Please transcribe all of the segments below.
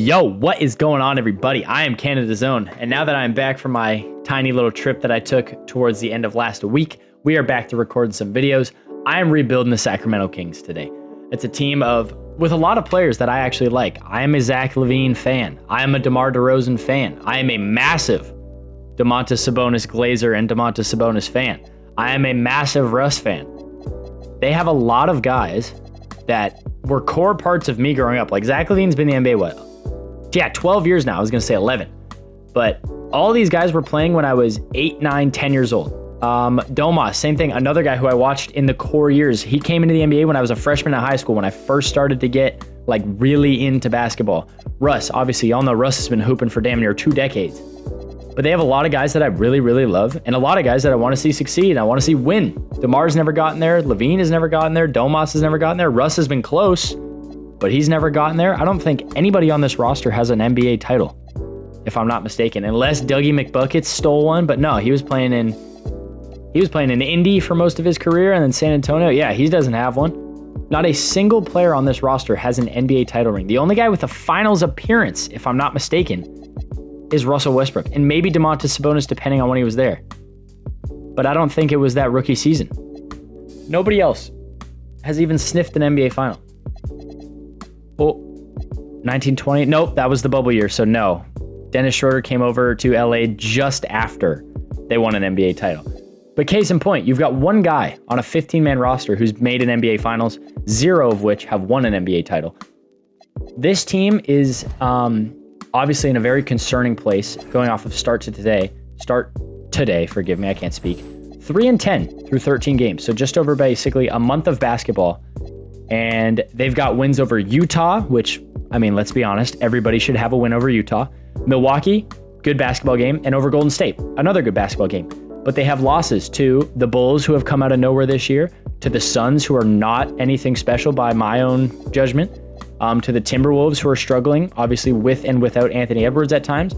Yo, what is going on, everybody? I am Canada's Own, and now that I'm back from my tiny little trip that I took towards the end of last week, we are back to record some videos. I am rebuilding the Sacramento Kings today. It's a team with a lot of players that I actually like. I am a Zach LaVine fan. I am a DeMar DeRozan fan. I am a massive Domantas Sabonis Glazer and Domantas Sabonis fan. I am a massive Russ fan. They have a lot of guys that were core parts of me growing up. Like Zach LaVine's been in the NBA, 12 years now. I was going to say 11. But all these guys were playing when I was 8, 9, 10 years old. Domas, same thing. Another guy who I watched in the core years. He came into the NBA when I was a freshman in high school, when I first started to get like really into basketball. Russ, obviously, y'all know Russ has been hooping for damn near 2 decades. But they have a lot of guys that I really, really love, and a lot of guys that I want to see succeed. I want to see win. DeMar's never gotten there. LaVine has never gotten there. Domas has never gotten there. Russ has been close, but he's never gotten there. I don't think anybody on this roster has an NBA title, if I'm not mistaken, unless Dougie McBuckets stole one. But no, he was playing in Indy for most of his career, and then San Antonio. Yeah, he doesn't have one. Not a single player on this roster has an NBA title ring. The only guy with a finals appearance, if I'm not mistaken, is Russell Westbrook, and maybe Domantas Sabonis, depending on when he was there. But I don't think it was that rookie season. Nobody else has even sniffed an NBA final. Oh, 1920? Nope, that was the bubble year, so no. Dennis Schroeder came over to LA just after they won an NBA title. But case in point, you've got one guy on a 15-man roster who's made an NBA finals, 0 of which have won an NBA title. This team is obviously in a very concerning place going off of start today, forgive me, I can't speak. 3-10 through 13 games. So just over basically a month of basketball. And they've got wins over Utah, which, I mean, let's be honest, everybody should have a win over Utah. Milwaukee, good basketball game. And over Golden State, another good basketball game. But they have losses to the Bulls, who have come out of nowhere this year, to the Suns, who are not anything special by my own judgment, to the Timberwolves, who are struggling, obviously with and without Anthony Edwards at times.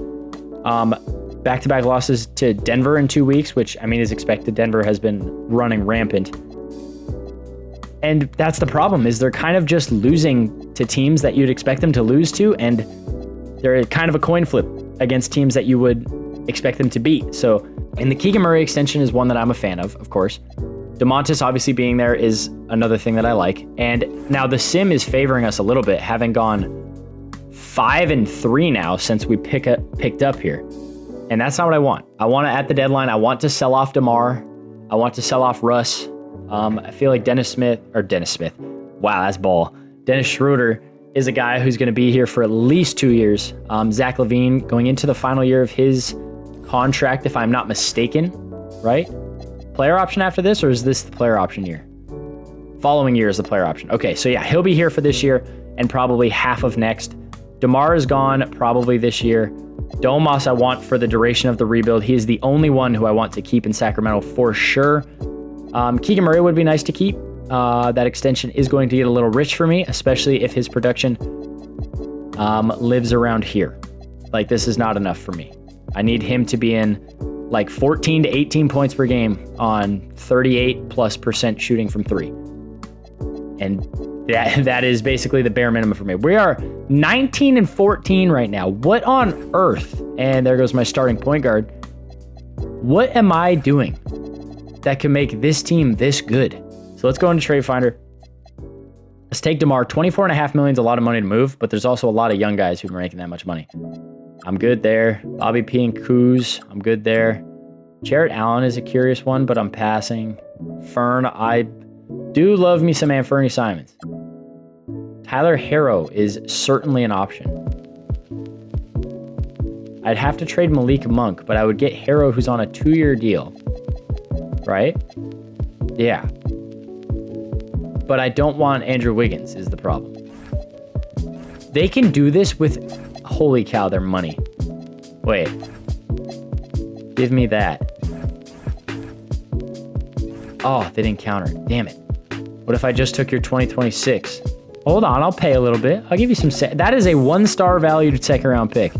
Back-to-back losses to Denver in 2 weeks, which, I mean, is expected. Denver has been running rampant. And that's the problem, is they're kind of just losing to teams that you'd expect them to lose to, and they're kind of a coin flip against teams that you would expect them to beat. So, and the Keegan Murray extension is one that I'm a fan of course. Domantas obviously being there is another thing that I like. And now the sim is favoring us a little bit, having gone 5-3 now since we picked up here. And that's not what I want. I want to, at the deadline, I want to sell off DeMar. I want to sell off Russ. I feel like Dennis Smith. Wow, that's ball. Dennis Schroeder is a guy who's going to be here for at least 2 years. Zach LaVine going into the final year of his contract, if I'm not mistaken, right? Player option after this, or is this the player option year? Following year is the player option. Okay, so yeah, he'll be here for this year and probably half of next. DeMar is gone probably this year. Domas I want for the duration of the rebuild. He is the only one who I want to keep in Sacramento for sure. Keegan Murray would be nice to keep. That extension is going to get a little rich for me, especially if his production lives around here. Like, this is not enough for me. I need him to be in like 14 to 18 points per game on 38+% shooting from 3. And that is basically the bare minimum for me. We are 19-14 right now. What on earth? And there goes my starting point guard. What am I doing that can make this team this good? So let's go into Trade Finder. Let's take DeMar. $24.5 million is a lot of money to move, but there's also a lot of young guys who are making that much money. I'm good there. Bobby P. and Kuz, I'm good there. Jarrett Allen is a curious one, but I'm passing. Fern, I do love me some Anthony Simons. Tyler Herro is certainly an option. I'd have to trade Malik Monk, but I would get Herro, who's on a 2-year deal. Right? Yeah. But I don't want Andrew Wiggins, is the problem. They can do this with... Holy cow, their money. Wait. Give me that. Oh, they didn't counter it. Damn it. What if I just took your 2026? Hold on, I'll pay a little bit. I'll give you some... That is a 1-star valued second-round pick.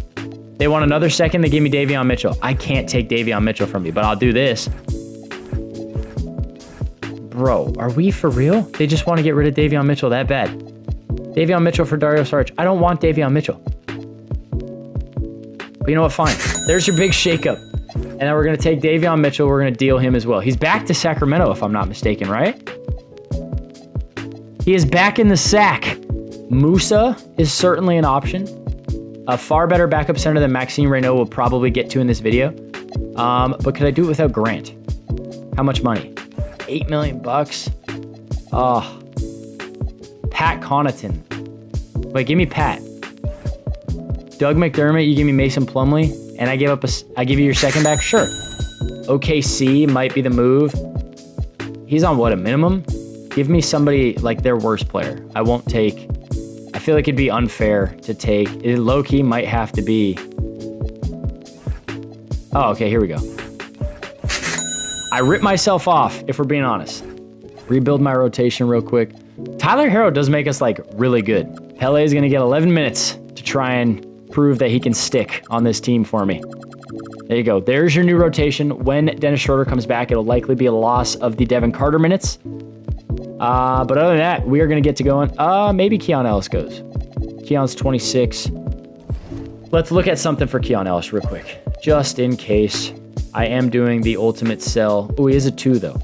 They want another second. They give me Davion Mitchell. I can't take Davion Mitchell from you, but I'll do this. Bro, are we for real? They just want to get rid of Davion Mitchell that bad. Davion Mitchell for Dario Saric. I don't want Davion Mitchell. But you know what? Fine. There's your big shakeup. And then we're going to take Davion Mitchell. We're going to deal him as well. He's back to Sacramento, if I'm not mistaken, right? He is back in the sack. Musa is certainly an option. A far better backup center than Maxime Reynaud will probably get to in this video. But could I do it without Grant? How much money? $8 million bucks. Oh. Pat Connaughton. Wait, give me Pat. Doug McDermott, you give me Mason Plumlee, and I give you your second back? Sure. OKC might be the move. He's on what, a minimum? Give me somebody like their worst player. I won't take... I feel like it'd be unfair to take... It low-key might have to be... Oh, okay, here we go. I ripped myself off, if we're being honest. Rebuild my rotation real quick. Tyler Herro does make us, like, really good. Pele is going to get 11 minutes to try and prove that he can stick on this team for me. There you go. There's your new rotation. When Dennis Schroeder comes back, it'll likely be a loss of the Devin Carter minutes. But other than that, we are going to get to going. Maybe Keon Ellis goes. Keon's 26. Let's look at something for Keon Ellis real quick, just in case. I am doing the ultimate sell. Oh, he is a 2, though.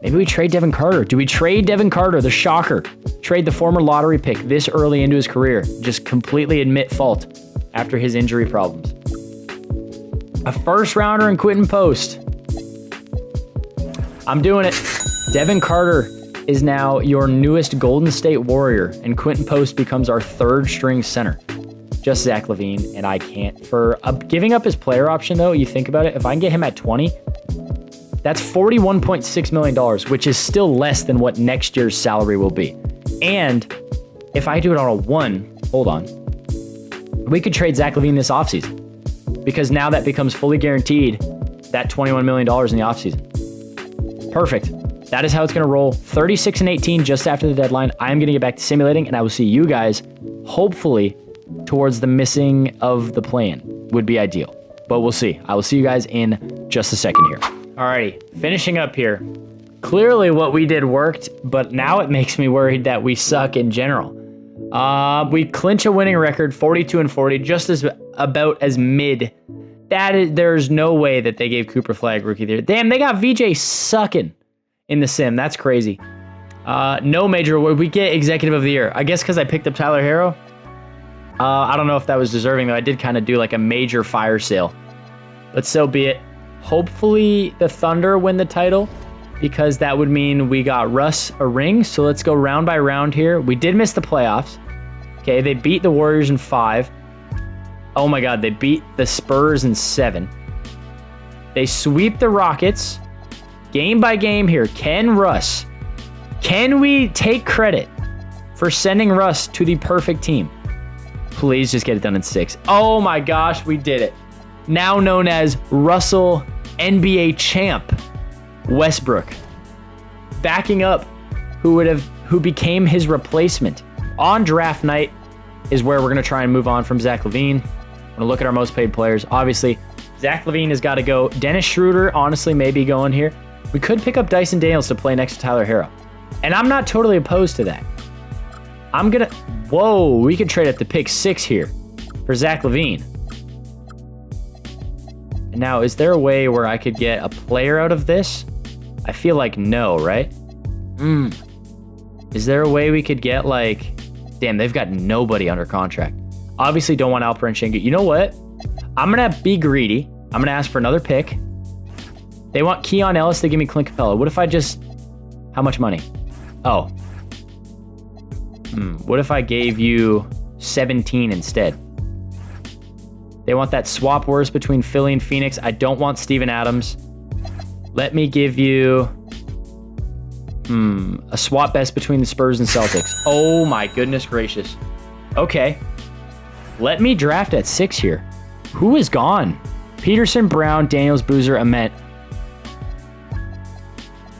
Maybe we trade Devin Carter. Do we trade Devin Carter, the shocker? Trade the former lottery pick this early into his career. Just completely admit fault after his injury problems. A first rounder and Quentin Post. I'm doing it. Devin Carter is now your newest Golden State Warrior, and Quentin Post becomes our third string center. Just Zach LaVine, and I can't. For giving up his player option, though, you think about it, if I can get him at 20, that's $41.6 million, which is still less than what next year's salary will be. And if I do it on a 1, hold on, we could trade Zach LaVine this offseason, because now that becomes fully guaranteed, that $21 million in the offseason. Perfect. That is how it's going to roll. 36-18 just after the deadline. I'm going to get back to simulating, and I will see you guys, hopefully, towards the missing of the play-in would be ideal. But we'll see. I will see you guys in just a second here. Alrighty, finishing up here. Clearly what we did worked, but now it makes me worried that we suck in general. We clinch a winning record, 42-40, just as about as mid. There's no way that they gave Cooper Flag rookie there. Damn, they got VJ sucking in the sim. That's crazy. No major award. We get executive of the year. I guess because I picked up Tyler Herro. I don't know if that was deserving, though. I did kind of do like a major fire sale. But so be it. Hopefully the Thunder win the title, because that would mean we got Russ a ring. So let's go round by round here. We did miss the playoffs. Okay, they beat the Warriors in 5. Oh my God, they beat the Spurs in 7. They sweep the Rockets. Game by game here. Can we take credit for sending Russ to the perfect team? Please just get it done in 6. Oh my gosh, we did it. Now known as Russell NBA champ Westbrook, backing up who became his replacement on draft night, is where we're going to try and move on from Zach LaVine. I'm going to look at our most paid players. Obviously, Zach LaVine has got to go. Dennis Schroeder, honestly, may be going here. We could pick up Dyson Daniels to play next to Tyler Herro, and I'm not totally opposed to that. Whoa, we could trade up to pick 6 here for Zach LaVine. Now, is there a way where I could get a player out of this? I feel like no, right? Is there a way we could get like... Damn, they've got nobody under contract. Obviously don't want Alperen Sengun. You know what? I'm going to be greedy. I'm going to ask for another pick. They want Keon Ellis to give me Clint Capella. What if I just... How much money? Oh. What if I gave you 17 instead? They want that swap worse between Philly and Phoenix. I don't want Steven Adams. Let me give you a swap best between the Spurs and Celtics. Oh my goodness gracious. Okay. Let me draft at 6 here. Who is gone? Peterson, Brown, Daniels, Boozer, Ament.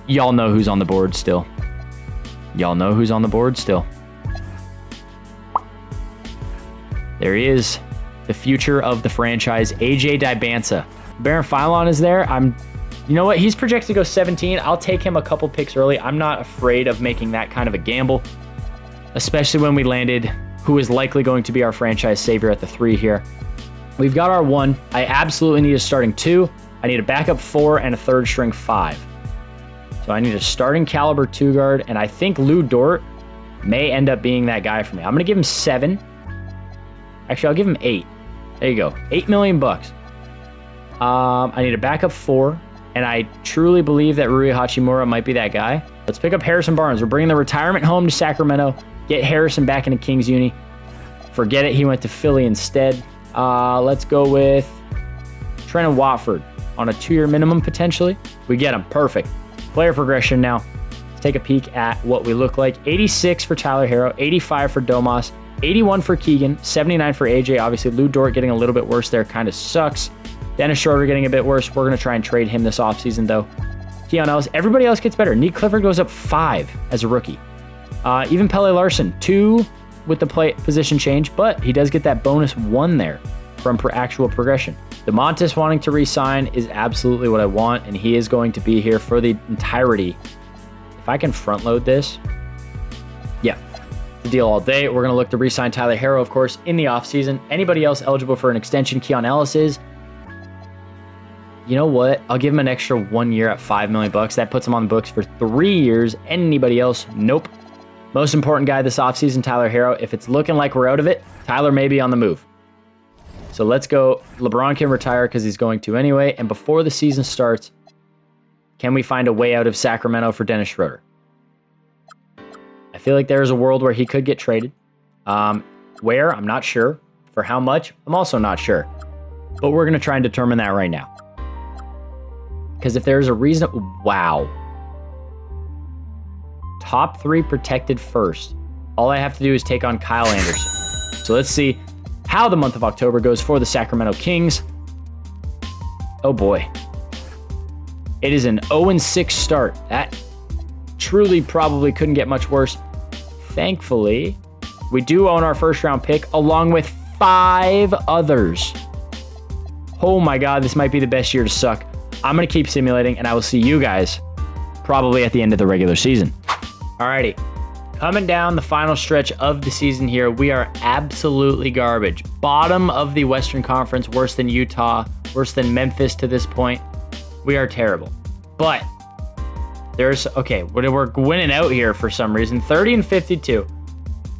Y'all know who's on the board still. There he is. The future of the franchise, AJ Dibansa. Baron Philon is there. You know what? He's projected to go 17. I'll take him a couple picks early. I'm not afraid of making that kind of a gamble, especially when we landed who is likely going to be our franchise savior at the 3 here. We've got our 1. I absolutely need a starting 2. I need a backup 4 and a third string 5. So I need a starting caliber 2 guard, and I think Lou Dort may end up being that guy for me. I'm going to give him 7. Actually, I'll give him 8. There you go. $8 million bucks. I need a backup 4, and I truly believe that Rui Hachimura might be that guy. Let's pick up Harrison Barnes. We're bringing the retirement home to Sacramento. Get Harrison back into Kings uni. Forget it. He went to Philly instead. Let's go with Trenton Watford on a 2-year minimum, potentially. We get him. Perfect. Player progression now. Let's take a peek at what we look like. 86 for Tyler Hero, 85 for Domas, 81 for Keegan, 79 for AJ. Obviously, Lou Dort getting a little bit worse there kind of sucks. Dennis Schroeder getting a bit worse. We're going to try and trade him this offseason, though. Keon Ellis. Everybody else gets better. Nick Clifford goes up 5 as a rookie. Even Pele Larson, 2 with the position change, but he does get that bonus 1 there from actual progression. DeMontis wanting to re-sign is absolutely what I want, and he is going to be here for the entirety. If I can front load this, yeah, the deal all day. We're going to look to re-sign Tyler Hero, of course, in the offseason. Anybody else eligible for an extension? Keon Ellis is. You know what? I'll give him an extra 1 year at $5 million bucks. That puts him on the books for 3 years. Anybody else? Nope. Most important guy this offseason, Tyler Hero. If it's looking like we're out of it, Tyler may be on the move. So let's go. LeBron can retire because he's going to anyway. And before the season starts, can we find a way out of Sacramento for Dennis Schroeder? I feel like there's a world where he could get traded. Where? I'm not sure. For how much? I'm also not sure. But we're going to try and determine that right now. Because if there's a reason... Wow. Top 3 protected first. All I have to do is take on Kyle Anderson. So let's see how the month of October goes for the Sacramento Kings. Oh boy. It is an 0-6 start. That truly probably couldn't get much worse. Thankfully, we do own our first round pick along with 5 others. Oh my God, this might be the best year to suck. I'm going to keep simulating, and I will see you guys probably at the end of the regular season. Alrighty. Coming down the final stretch of the season here, we are absolutely garbage. Bottom of the Western Conference, worse than Utah, worse than Memphis to this point. We are terrible. But okay, we're winning out here for some reason. 30-52.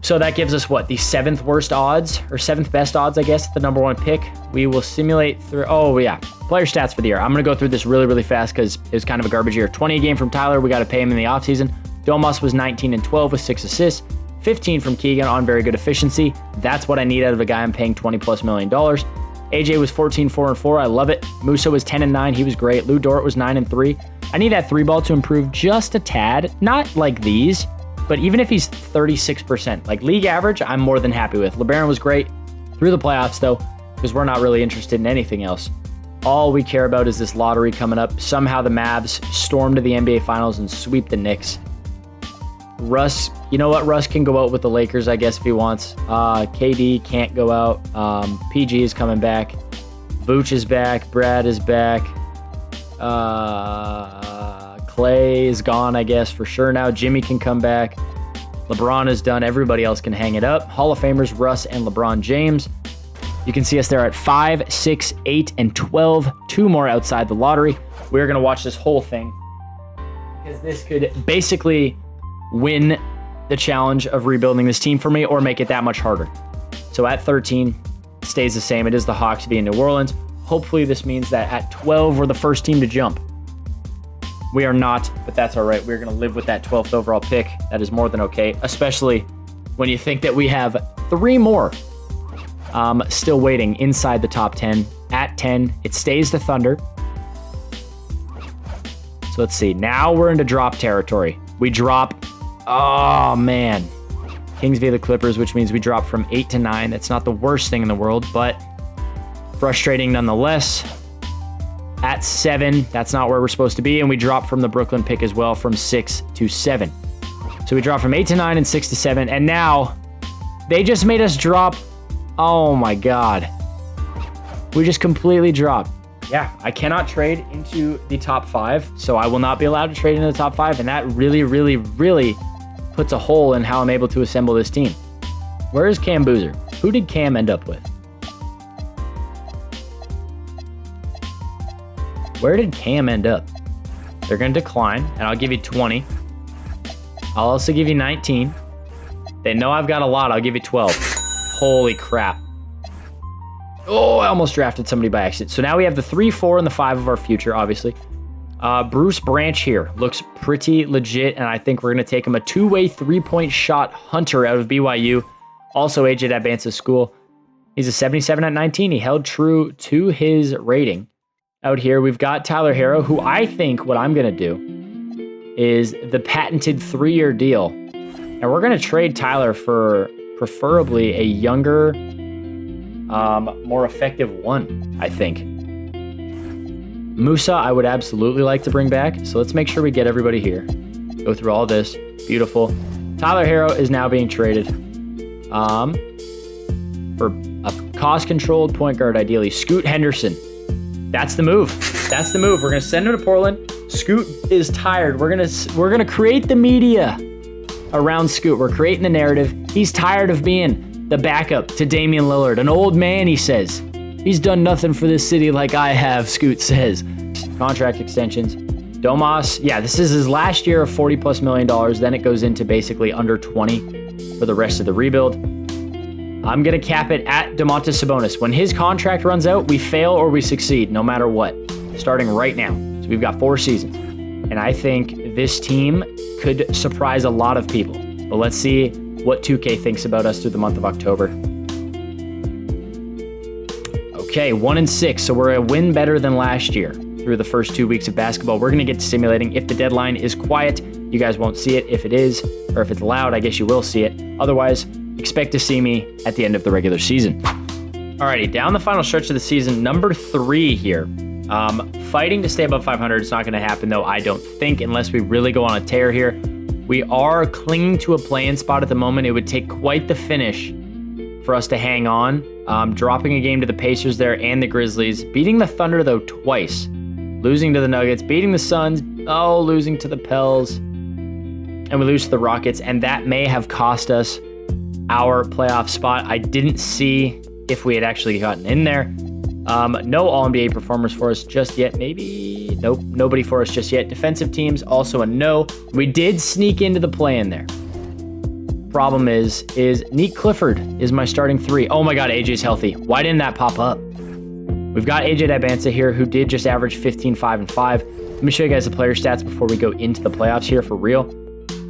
So that gives us what? The 7th worst odds, or 7th best odds, I guess, the number 1 pick. We will simulate through. Oh, yeah. Player stats for the year. I'm going to go through this really, really fast because it was kind of a garbage year. 20 a game from Tyler. We got to pay him in the offseason. Domas was 19-12 with 6 assists. 15 from Keegan on very good efficiency. That's what I need out of a guy I'm paying $20+ million. AJ was 14-4-4. I love it. Musa was 10-9. He was great. Lou Dort was 9-3. I need that 3-ball to improve just a tad. Not like these, but even if he's 36%, like league average, I'm more than happy with. LeBaron was great through the playoffs, though, because we're not really interested in anything else. All we care about is this lottery coming up. Somehow the Mavs storm to the NBA Finals and sweep the Knicks. Russ, you know what? Russ can go out with the Lakers, I guess, if he wants. KD can't go out. PG is coming back. Vooch is back. Brad is back. Clay is gone, I guess, for sure now. Jimmy can come back. LeBron is done. Everybody else can hang it up. Hall of Famers, Russ and LeBron James. You can see us there at 5, 6, 8, and 12. 2 more outside the lottery. We're going to watch this whole thing because this could basically win the challenge of rebuilding this team for me or make it that much harder. So at 13, it stays the same. It is the Hawks being New Orleans. Hopefully this means that at 12, we're the first team to jump. We are not, but that's all right. We're going to live with that 12th overall pick. That is more than okay, especially when you think that we have 3 more still waiting inside the top 10. At 10, it stays the Thunder. So let's see. Now we're into drop territory. We drop. Oh, man. Kings via the Clippers, which means we drop from 8 to 9. That's not the worst thing in the world, but frustrating nonetheless. At 7, that's not where we're supposed to be, and we drop from the Brooklyn pick as well from 6 to 7. So we drop from 8 to 9 and 6 to 7, and now they just made us drop. Oh, my God. We just completely dropped. Yeah, I cannot trade into the top 5, so I will not be allowed to trade into the top 5, and that really, really, really puts a hole in how I'm able to assemble this team. Where is Cam Boozer? Who did Cam end up with? Where did Cam end up? They're going to decline, and I'll give you 20. I'll also give you 19. They know I've got a lot. I'll give you 12. Holy crap. Oh, I almost drafted somebody by accident. So now we have the 3, 4, and the 5 of our future, obviously. Bruce Branch here looks pretty legit, and I think we're going to take him a two-way three-point shot hunter out of BYU. Also aged at Bansa School. He's a 77 at 19. He held true to his rating. Out here, we've got Tyler Harrow, who I think what I'm going to do is the patented 3-year deal. And we're going to trade Tyler for preferably a younger, more effective one, I think. Musa, I would absolutely like to bring back. So let's make sure we get everybody here. Go through all this. Beautiful. Tyler Harrow is now being traded for a cost-controlled point guard, ideally. Scoot Henderson. That's the move. That's the move. We're gonna send him to Portland. Scoot is tired. We're gonna create the media around Scoot. We're creating the narrative. He's tired of being the backup to Damian Lillard. An old man, he says. He's done nothing for this city like I have, Scoot says. Contract extensions. Domas, yeah, this is his last year of $40+ million. Then it goes into basically under 20 for the rest of the rebuild. I'm going to cap it at Domantas Sabonis. When his contract runs out, we fail or we succeed, no matter what, starting right now. So we've got 4 seasons. And I think this team could surprise a lot of people. But let's see what 2K thinks about us through the month of October. Okay, 1-6, so we're a win better than last year through the first 2 weeks of basketball. We're going to get to simulating. If the deadline is quiet, you guys won't see it. If it is, or if it's loud, I guess you will see it. Otherwise, expect to see me at the end of the regular season. Alrighty, down the final stretch of the season, number 3 here. Fighting to stay above 500. It's not going to happen, though, I don't think, unless we really go on a tear here. We are clinging to a play-in spot at the moment. It would take quite the finish for us to hang on. Dropping a game to the Pacers there and the Grizzlies. Beating the Thunder, though, twice. Losing to the Nuggets. Beating the Suns. Oh, losing to the Pels. And we lose to the Rockets, and that may have cost us our playoff spot. I didn't see if we had actually gotten in there. No All-NBA performers for us just yet. Maybe, nope, nobody for us just yet. Defensive teams, also a no. We did sneak into the play-in there. Problem is Neek Clifford is my starting 3. Oh my God, AJ's healthy. Why didn't that pop up? We've got AJ Dabansa here, who did just average 15, 5, and 5. Let me show you guys the player stats before we go into the playoffs here for real.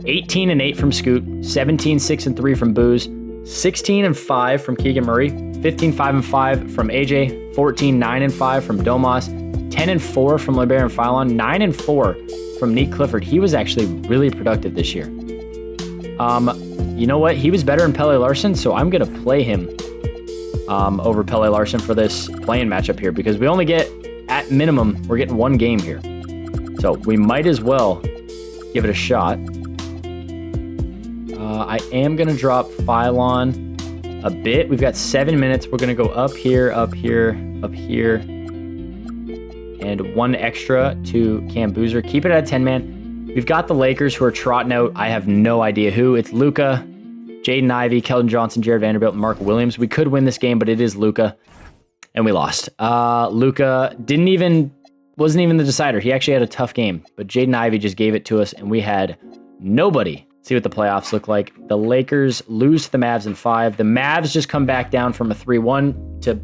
18 and 8 from Scoot, 17, 6, and 3 from Booze, 16 and 5 from Keegan Murray, 15, 5, and 5 from AJ, 14, 9, and 5 from Domas, 10 and 4 from LeBaron Philon, 9 and 4 from Neek Clifford. He was actually really productive this year. You know what? He was better than Pele Larson, so I'm going to play him over Pele Larson for this play-in matchup here, because we only get, at minimum, we're getting 1 game here. So we might as well give it a shot. I am going to drop Philon a bit. We've got 7 minutes. We're going to go up here, up here, up here. And 1 extra to Cam Boozer. Keep it at 10-man. We've got the Lakers who are trotting out. I have no idea who. It's Luka, Jaden Ivey, Keldon Johnson, Jared Vanderbilt, and Mark Williams. We could win this game, but it is Luka. And we lost. Luka wasn't even the decider. He actually had a tough game. But Jaden Ivey just gave it to us, and we had nobody. See what the playoffs look like. The Lakers lose to the Mavs in 5. The Mavs just come back down from a 3-1 to...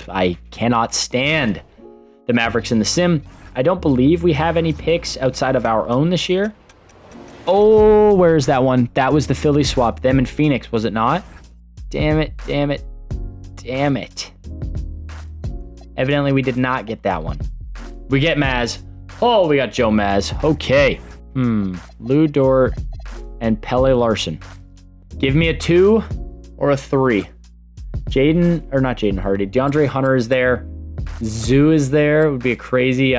I cannot stand the Mavericks in the sim. I don't believe we have any picks outside of our own this year. Oh, where's that one? That was the Philly swap. Them and Phoenix, was it not? Damn it, damn it, damn it. Evidently, we did not get that one. We get Maz. Oh, we got Joe Maz. Okay. Lou Dort and Pele Larson. Give me a 2 or a 3. Not Jaden Hardy. DeAndre Hunter is there. Zoo is there. It would be a crazy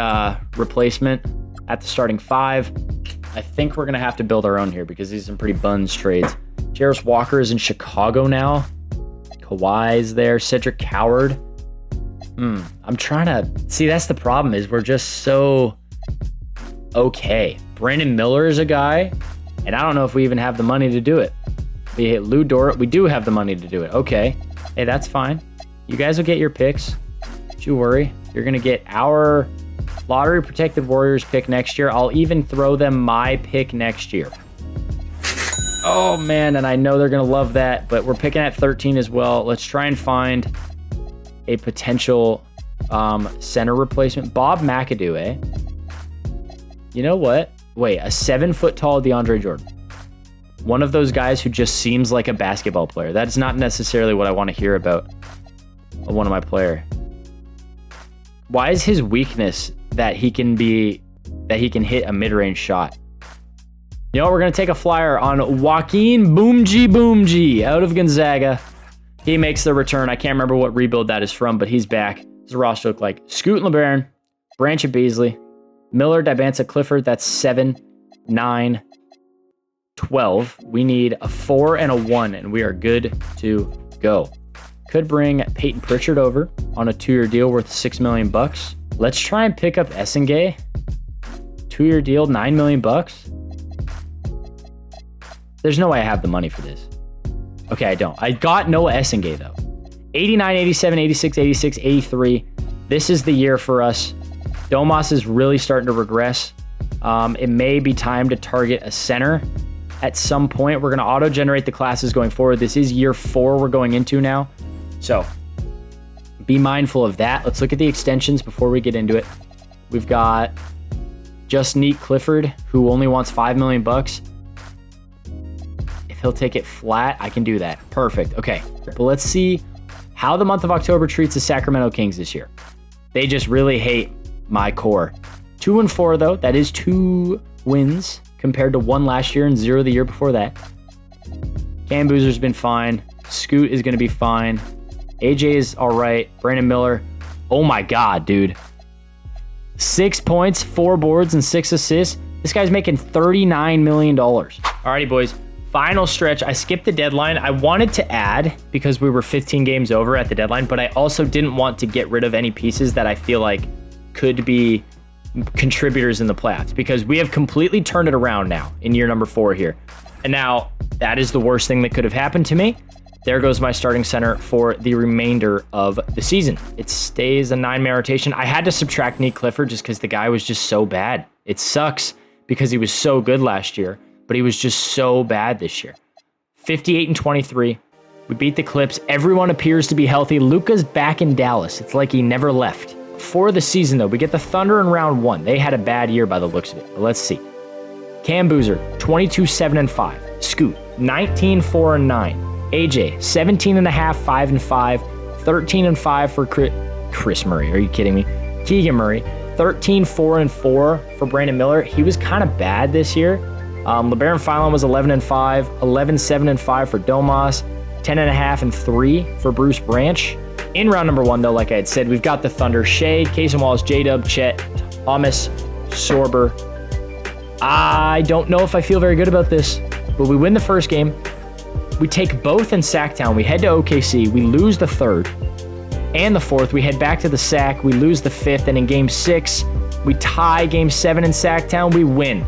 replacement at the starting 5. I think we're going to have to build our own here because these are some pretty buns trades. Jarris Walker is in Chicago now. Kawhi's there. Cedric Coward. I'm trying to... See, that's the problem, is we're just so okay. Brandon Miller is a guy, and I don't know if we even have the money to do it. We hit Lou Dort. We do have the money to do it. Okay. Hey, that's fine. You guys will get your picks. Don't you worry. You're going to get our lottery protected Warriors pick next year. I'll even throw them my pick next year. Oh, man. And I know they're going to love that, but we're picking at 13 as well. Let's try and find a potential center replacement. Bob McAdoo, eh? You know what? Wait, a 7-foot tall DeAndre Jordan. One of those guys who just seems like a basketball player. That's not necessarily what I want to hear about one of my player. Why is his weakness that he can hit a mid-range shot? You know what? We're going to take a flyer on Joaquin Boomji out of Gonzaga. He makes the return. I can't remember what rebuild that is from, but he's back. His roster look like Scoot and LeBaron, Branch and Beasley, Miller, Dibanza, Clifford. That's 7, 9, 12. We need a 4 and a 1, and we are good to go. Could bring Peyton Pritchard over on a 2-year deal worth $6 million. Let's try and pick up Essengay. 2-year deal, $9 million. There's no way I have the money for this. Okay, I don't. I got Noah Essengay, though. 89, 87, 86, 86, 83. This is the year for us. Domas is really starting to regress. It may be time to target a center at some point. We're going to auto-generate the classes going forward. This is year 4 we're going into now. So be mindful of that. Let's look at the extensions before we get into it. We've got Just Neat Clifford, who only wants $5 million. If he'll take it flat, I can do that. Perfect. Okay. But let's see how the month of October treats the Sacramento Kings this year. They just really hate my core. 2-4, though. That is 2 wins compared to 1 last year and 0 the year before that. Cam Boozer's been fine. Scoot is going to be fine. AJ is all right. Brandon Miller. Oh, my God, dude. 6 points, 4 boards, and 6 assists. This guy's making $39 million. Alrighty, boys. Final stretch. I skipped the deadline. I wanted to add because we were 15 games over at the deadline, but I also didn't want to get rid of any pieces that I feel like could be contributors in the playoffs, because we have completely turned it around now in year number 4 here. And now that is the worst thing that could have happened to me. There goes my starting center for the remainder of the season. It stays a 9-man rotation. I had to subtract Neat Clifford just because the guy was just so bad. It sucks because he was so good last year, but he was just so bad this year. 58 and 23. We beat the Clips. Everyone appears to be healthy. Luka's back in Dallas. It's like he never left. For the season, though, we get the Thunder in round 1. They had a bad year by the looks of it, but let's see. Cam Boozer, 22, 7, and 5. Scoot, 19, 4, and 9. AJ, 17 and a half, 5 and 5. 13 and 5 for Chris Murray. Are you kidding me? Keegan Murray, 13, 4, and 4 for Brandon Miller. He was kind of bad this year. LeBaron Philon was 11 and 5, 11, 7, and 5 for Domas, 10 and a half and 3 for Bruce Branch. In round number 1, though, like I had said, we've got the Thunder. Shea, Casey Wallace, J-Dub, Chet, Thomas, Sorber. I don't know if I feel very good about this, but we win the first game. We take both in Sacktown. We head to OKC. We lose the 3rd and the 4th. We head back to the Sac. We lose the 5th. And in game 6, we tie game 7 in Sacktown. We win.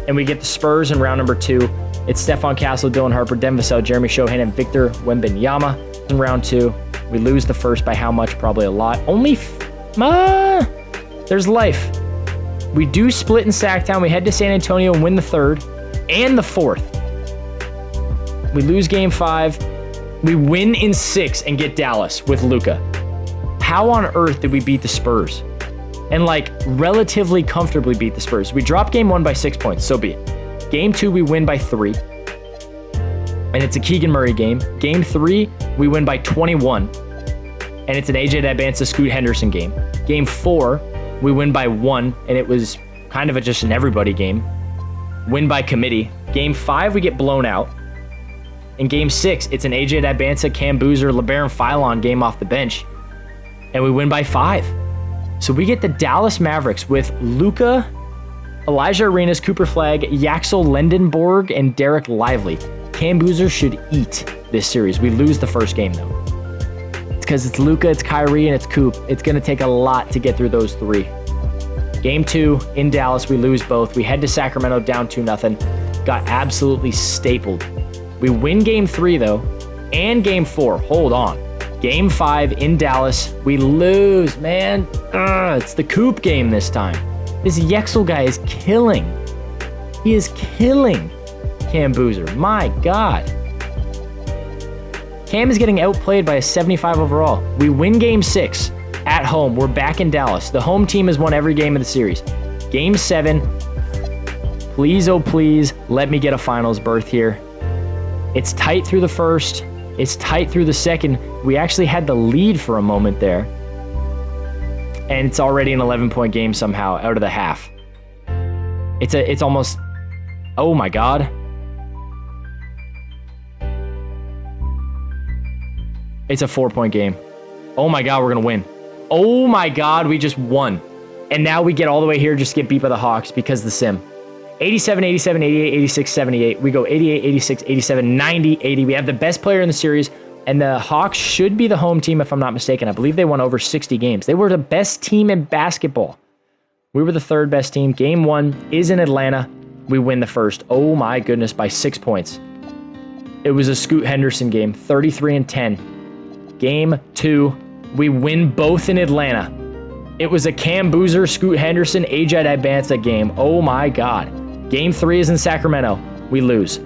And we get the Spurs in round number 2. It's Stephon Castle, Dylan Harper, Devin Vassell, Jeremy Shohan, and Victor Wembanyama in round 2. We lose the 1st by how much? Probably a lot. There's life. We do split in Sacktown. We head to San Antonio and win the 3rd and the 4th. We lose game 5. We win in 6 and get Dallas with Luka. How on earth did we beat the Spurs? And relatively comfortably beat the Spurs. We dropped game 1 by 6 points, so be it. Game 2, we win by 3. And it's a Keegan Murray game. Game 3, we win by 21. And it's an AJ Dibanza Scoot Henderson game. Game 4, we win by 1. And it was kind of just an everybody game. Win by committee. Game 5, we get blown out. In game 6, it's an AJ Dibanza, Cam Boozer, LeBaron Philon game off the bench. And we win by 5. So we get the Dallas Mavericks with Luka, Elijah Arenas, Cooper Flagg, Yaxel Lendenborg, and Derek Lively. Cam Boozer should eat this series. We lose the first game, though. It's because it's Luka, it's Kyrie, and it's Coop. It's going to take a lot to get through those 3. Game 2, in Dallas, we lose both. We head to Sacramento down 2-0. Got absolutely stapled We win game 3, though, and game 4. Hold on. Game 5 in Dallas. We lose, man. It's the Coop game this time. This Yexel guy is killing. He is killing Cam Boozer. My God. Cam is getting outplayed by a 75 overall. We win game 6 at home. We're back in Dallas. The home team has won every game of the series. Game 7. Please, oh please, let me get a finals berth here. It's tight through the first. It's tight through the second. We actually had the lead for a moment there. And it's already an 11-point game somehow out of the half. It's almost... Oh my God. It's a 4-point game. Oh my God, we're going to win. Oh my God, we just won. And now we get all the way here, just get beat by the Hawks because of the sim. 87, 87, 88, 86, 78. We go 88, 86, 87, 90, 80. We have the best player in the series, and the Hawks should be the home team if I'm not mistaken. I believe they won over 60 games. They were the best team in basketball. We were the 3rd best team. Game 1 is in Atlanta. We win the first. Oh my goodness, by 6 points. It was a Scoot Henderson game, 33-10. Game 2, we win both in Atlanta. It was a Cam Boozer, Scoot Henderson, Ajay Ibanza game. Oh my God. Game 3 is in Sacramento. We lose.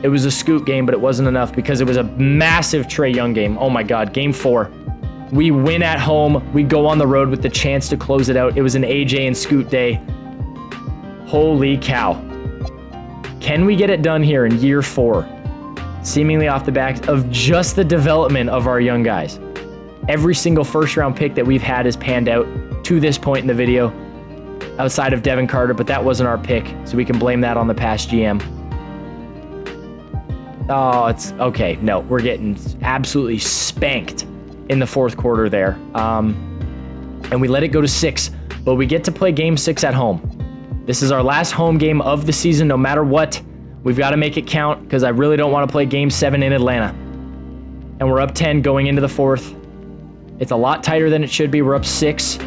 It was a Scoot game, but it wasn't enough because it was a massive Trae Young game. Oh my God. Game 4. We win at home. We go on the road with the chance to close it out. It was an AJ and Scoot day. Holy cow. Can we get it done here in year 4? Seemingly off the back of just the development of our young guys. Every single first-round pick that we've had has panned out to this point in the video, outside of Devin Carter, but that wasn't our pick, so we can blame that on the past GM. Oh, it's okay. No, we're getting absolutely spanked in the 4th quarter there. And we let it go to 6, but we get to play game 6 at home. This is our last home game of the season, no matter what. We've got to make it count because I really don't want to play game 7 in Atlanta. And we're up 10 going into the 4th. It's a lot tighter than it should be. We're up 6.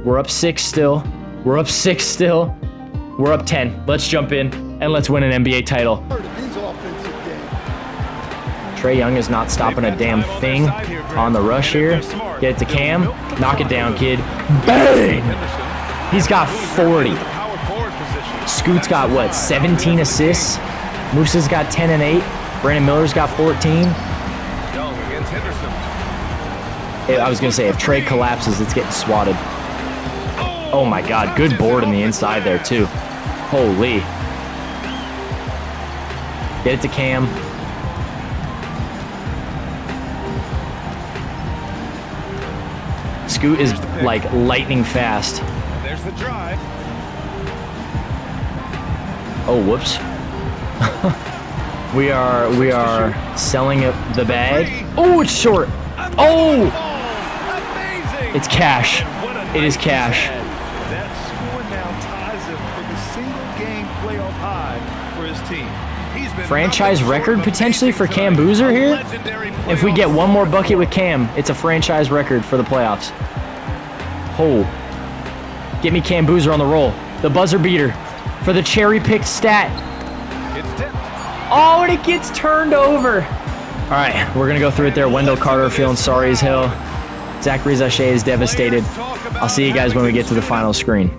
We're up 6 still. We're up 6 still. We're up 10. Let's jump in and let's win an NBA title. Trae Young is not stopping a damn thing on the rush here. Get it to Cam. Knock it down, kid. Bang! He's got 40. Scoot's got, what, 17 assists? Moose's got 10 and 8. Brandon Miller's got 14. I was going to say, if Trae collapses, it's getting swatted. Oh my God, good board on the inside there too. Holy. Get it to Cam. Scoot is like lightning fast. There's the drive. Oh, whoops. we are selling the bag. Oh, it's short. Oh! It's cash. It is cash. That score now ties him for the single-game playoff high for his team. Franchise record potentially for Cam Boozer here? If we get one more bucket with Cam, it's a franchise record for the playoffs. Oh. Get me Cam Boozer on the roll. The buzzer beater for the cherry-picked stat. Oh, and it gets turned over. All right, we're going to go through it there. Wendell Carter feeling sorry as hell. Zachary Zachet is devastated. I'll see you guys when we get to the final screen.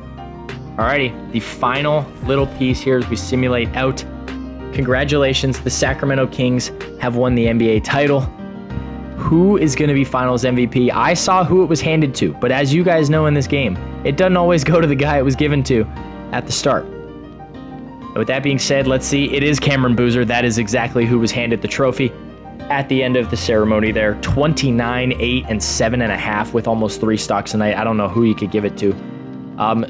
Alrighty, the final little piece here as we simulate out. Congratulations, the Sacramento Kings have won the NBA title. Who is going to be Finals MVP? I saw who it was handed to, but as you guys know in this game, it doesn't always go to the guy it was given to at the start. With that being said, let's see. It is Cameron Boozer. That is exactly who was handed the trophy at the end of the ceremony there. 29, 8, and 7.5 with almost 3 stocks a night. I don't know who you could give it to.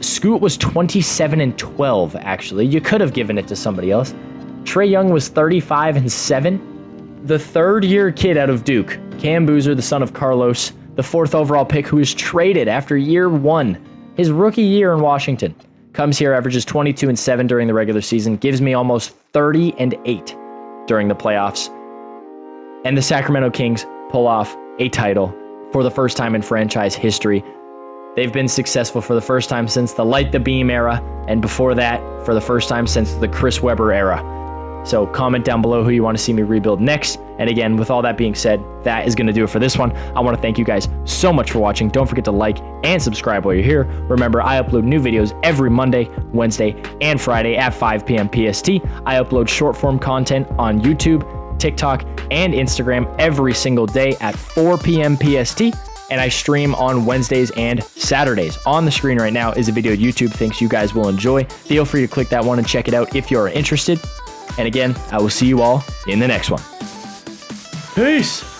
Scoot was 27 and 12, actually. You could have given it to somebody else. Trae Young was 35 and 7. The 3rd-year kid out of Duke, Cam Boozer, the son of Carlos, the 4th overall pick who was traded after year 1, his rookie year in Washington, comes here, averages 22 and 7 during the regular season, gives me almost 30 and 8 during the playoffs. And the Sacramento Kings pull off a title for the first time in franchise history. They've been successful for the first time since the Light the Beam era, and before that, for the first time since the Chris Webber era. So comment down below who you want to see me rebuild next. And again, with all that being said, that is going to do it for this one. I want to thank you guys so much for watching. Don't forget to like and subscribe while you're here. Remember, I upload new videos every Monday, Wednesday, and Friday at 5 p.m. PST. I upload short form content on YouTube, TikTok, and Instagram every single day at 4 p.m. PST. And I stream on Wednesdays and Saturdays. On the screen right now is a video YouTube thinks you guys will enjoy. Feel free to click that one and check it out if you're interested. And again, I will see you all in the next one. Peace.